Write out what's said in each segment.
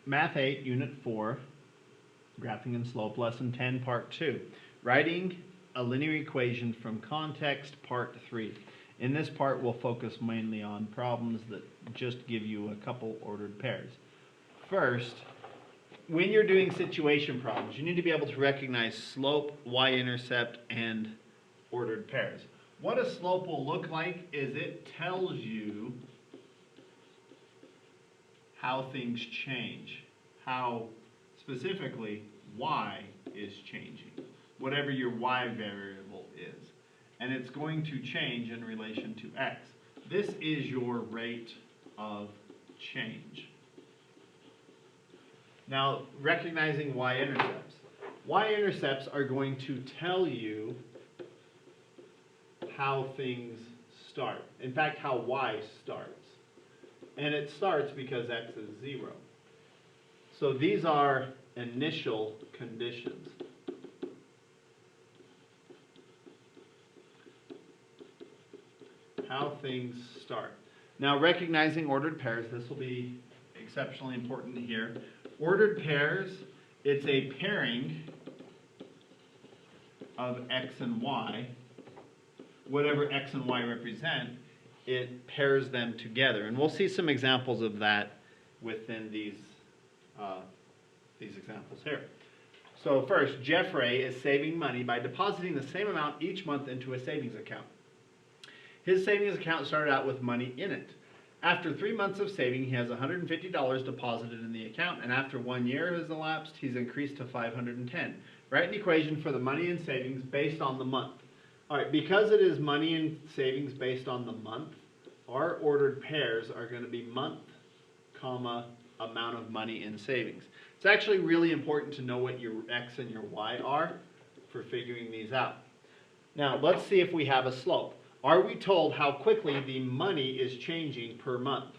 Math 8, Unit 4, Graphing and Slope, Lesson 10, Part 2. Writing a linear equation from context, Part 3. In this part, we'll focus mainly on problems that just give you a couple ordered pairs. First, when you're doing situation problems, you need to be able to recognize slope, y-intercept, and ordered pairs. What a slope will look like is it tells you how things change, how specifically y is changing, whatever your y variable is. And it's going to change in relation to x. This is your rate of change. Now, recognizing y-intercepts. Y-intercepts are going to tell you how things start. In fact, how y starts. And it starts because x is 0. So these are initial conditions. How things start. Now, recognizing ordered pairs, this will be exceptionally important here. Ordered pairs, it's a pairing of x and y. Whatever x and y represent, it pairs them together. And we'll see some examples of that within these examples here. So first, Jeffrey is saving money by depositing the same amount each month into a savings account. His savings account started out with money in it. After 3 months of saving, he has $150 deposited in the account, and after 1 year has elapsed, he's increased to $510. Write an equation for the money and savings based on the month. All right, because it is money and savings based on the month, our ordered pairs are going to be month, comma, amount of money in savings. It's actually really important to know what your x and your y are for figuring these out. Now, let's see if we have a slope. Are we told how quickly the money is changing per month?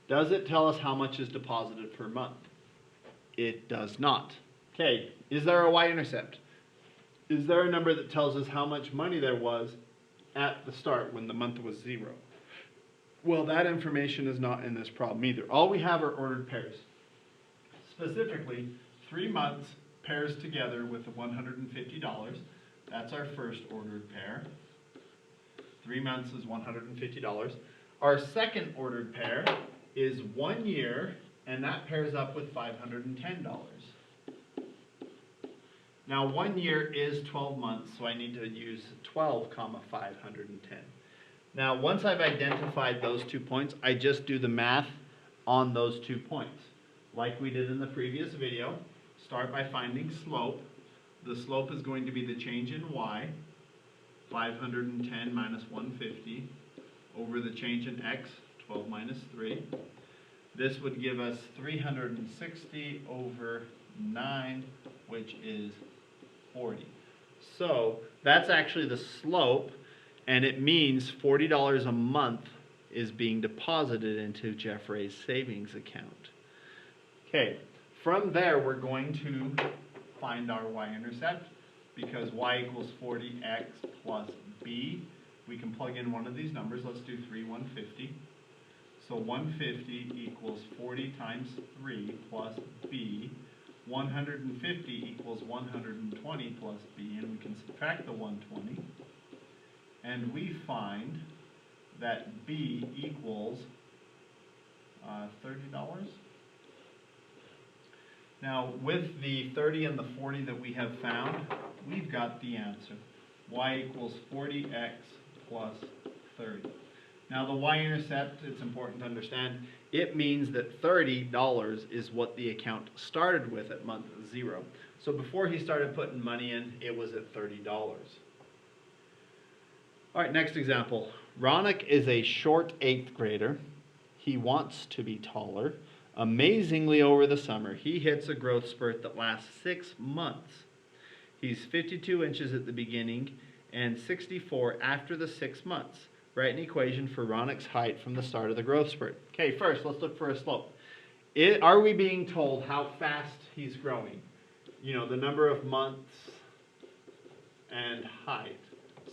Does it tell us how much is deposited per month? It does not. Okay, is there a y-intercept? Is there a number that tells us how much money there was at the start when the month was 0? Well, that information is not in this problem either. All we have are ordered pairs. Specifically, 3 months pairs together with the $150. That's our first ordered pair. 3 months is $150. Our second ordered pair is 1 year, and that pairs up with $510. Now 1 year is 12 months, so I need to use 12, 510. Now once I've identified those 2 points, I just do the math on those 2 points. Like we did in the previous video, start by finding slope. The slope is going to be the change in y, 510 minus 150, over the change in x, 12 minus 3. This would give us 360 over 9, which is 40. So that's actually the slope, and it means $40 a month is being deposited into Jeffrey's savings account. Okay, from there we're going to find our y-intercept, because y equals 40x plus b. We can plug in one of these numbers. Let's do 3 150. So 150 equals 40 times 3 plus b. 150 equals 120 plus b, and we can subtract the 120. And we find that b equals $30. Now, with the 30 and the 40 that we have found, we've got the answer. Y equals 40x plus 30. Now, the y-intercept, it's important to understand, it means that $30 is what the account started with at month 0. So before he started putting money in, it was at $30. All right, next example. Ronak is a short 8th grader. He wants to be taller. Amazingly, over the summer, he hits a growth spurt that lasts 6 months. He's 52 inches at the beginning and 64 after the 6 months. Write an equation for Ronak's height from the start of the growth spurt. Okay, first, let's look for a slope. Are we being told how fast he's growing? You know, the number of months and height.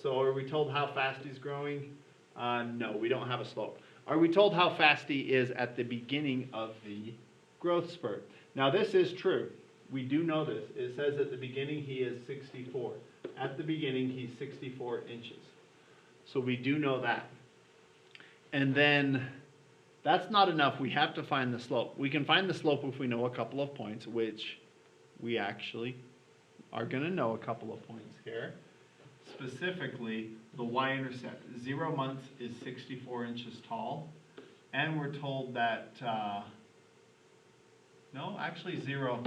So are we told how fast he's growing? No, we don't have a slope. Are we told how fast he is at the beginning of the growth spurt. Now this is true. We do know this. It says at the beginning he is 64. At the beginning he's 64 inches. So we do know that. And then that's not enough. We have to find the slope. We can find the slope if we know a couple of points, which we actually are going to know a couple of points here. Specifically, the y-intercept. 0 months is 64 inches tall. And we're told that, no, actually 0.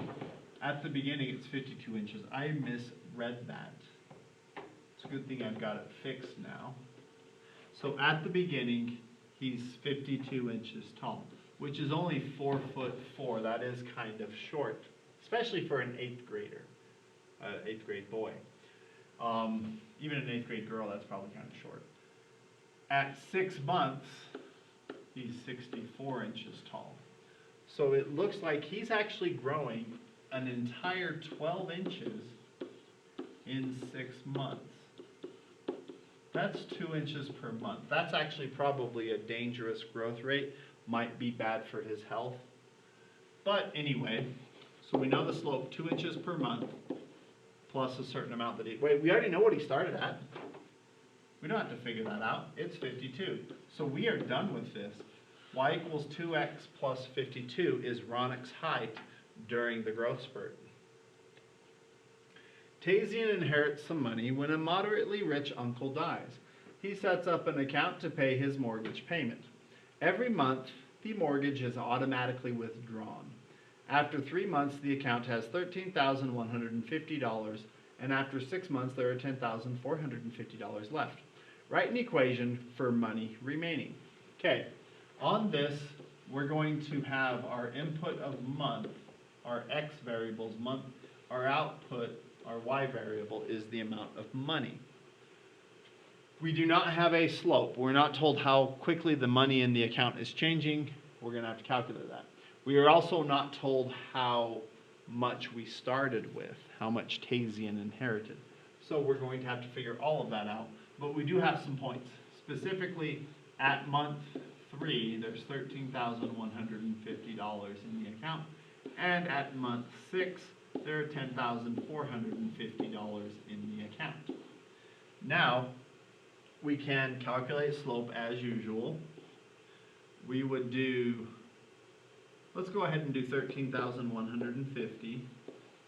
At the beginning, it's 52 inches. I misread that. It's a good thing I've got it fixed now. So at the beginning, he's 52 inches tall, which is only 4'4". That is kind of short, especially for an 8th grader, 8th grade boy. Even an 8th grade girl, that's probably kind of short. At 6 months, he's 64 inches tall. So it looks like he's actually growing an entire 12 inches in 6 months. That's 2 inches per month. That's actually probably a dangerous growth rate. Might be bad for his health. But anyway, so we know the slope, 2 inches per month, plus a certain amount that he, wait, we already know what he started at. We don't have to figure that out. It's 52. So we are done with this. Y equals 2x plus 52 is Ronek's height during the growth spurt. Tazian inherits some money when a moderately rich uncle dies. He sets up an account to pay his mortgage payment. Every month, the mortgage is automatically withdrawn. After 3 months, the account has $13,150, and after 6 months, there are $10,450 left. Write an equation for money remaining. Okay, on this, we're going to have our input of month, our x variables month, our output, our y variable is the amount of money. We do not have a slope. We're not told how quickly the money in the account is changing. We're going to have to calculate that. We are also not told how much we started with, how much Tazian inherited. So we're going to have to figure all of that out. But we do have some points. Specifically, at month 3, there's $13,150 in the account. And at month 6, there are $10,450 in the account. Now, we can calculate slope as usual. We would do, let's go ahead and do 13,150,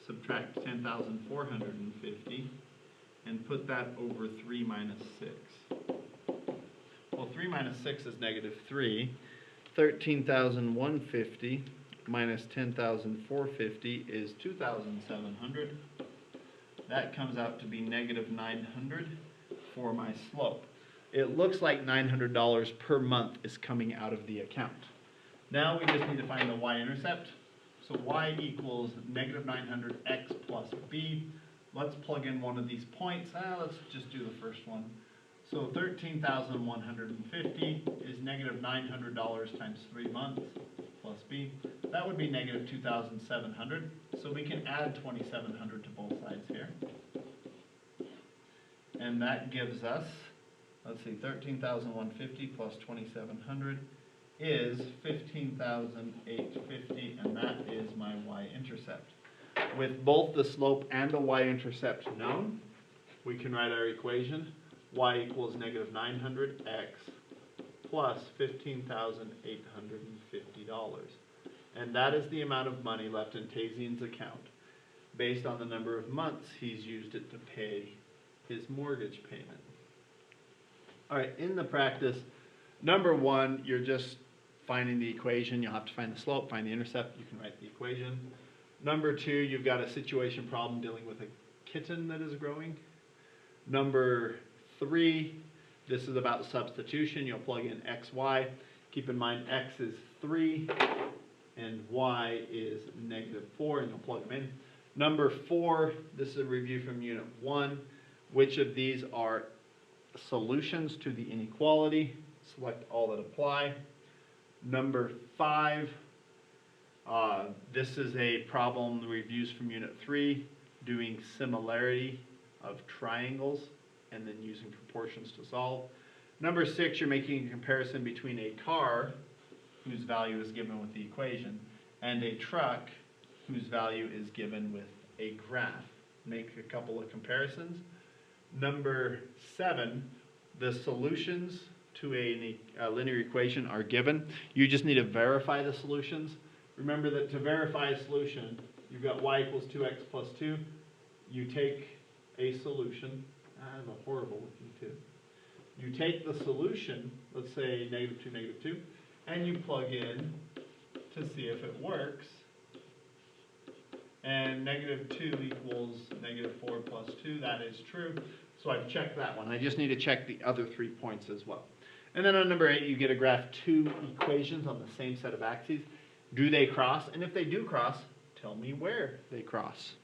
subtract 10,450, and put that over 3 minus 6. Well, 3 minus 6 is negative 3. 13,150 minus 10,450 is 2,700. That comes out to be negative 900 for my slope. It looks like $900 per month is coming out of the account. Now we just need to find the y-intercept. So y equals negative 900x plus b. Let's plug in one of these points. Let's just do the first one. So 13,150 is negative $900 times 3 months plus b. That would be negative 2,700. So we can add 2,700 to both sides here. And that gives us, let's see, 13,150 plus 2,700 is 15,850, and that is my y-intercept. With both the slope and the y-intercept known, we can write our equation. Y equals negative 900x plus $15,850. And that is the amount of money left in Tazian's account based on the number of months he's used it to pay his mortgage payment. All right, in the practice, number 1, you're just finding the equation. You'll have to find the slope, find the intercept. You can write the equation. Number 2, you've got a situation problem dealing with a kitten that is growing. Number 3, this is about substitution. You'll plug in x, y. Keep in mind x is 3 and y is negative 4, and you'll plug them in. Number 4, this is a review from Unit 1. Which of these are solutions to the inequality? Select all that apply. Number 5, this is a problem, the reviews from Unit 3, doing similarity of triangles and then using proportions to solve. Number 6, you're making a comparison between a car, whose value is given with the equation, and a truck whose value is given with a graph. Make a couple of comparisons. Number 7, the solutions to a linear equation are given. You just need to verify the solutions. Remember that to verify a solution, you've got y equals 2x plus 2. You take a solution. I have a horrible looking 2. You take the solution, let's say -2, -2, and you plug in to see if it works. And -2 equals -4 plus 2. That is true. So I've checked that one. I just need to check the other 3 points as well. And then on number 8, you get to graph 2 equations on the same set of axes. Do they cross? And if they do cross, tell me where they cross.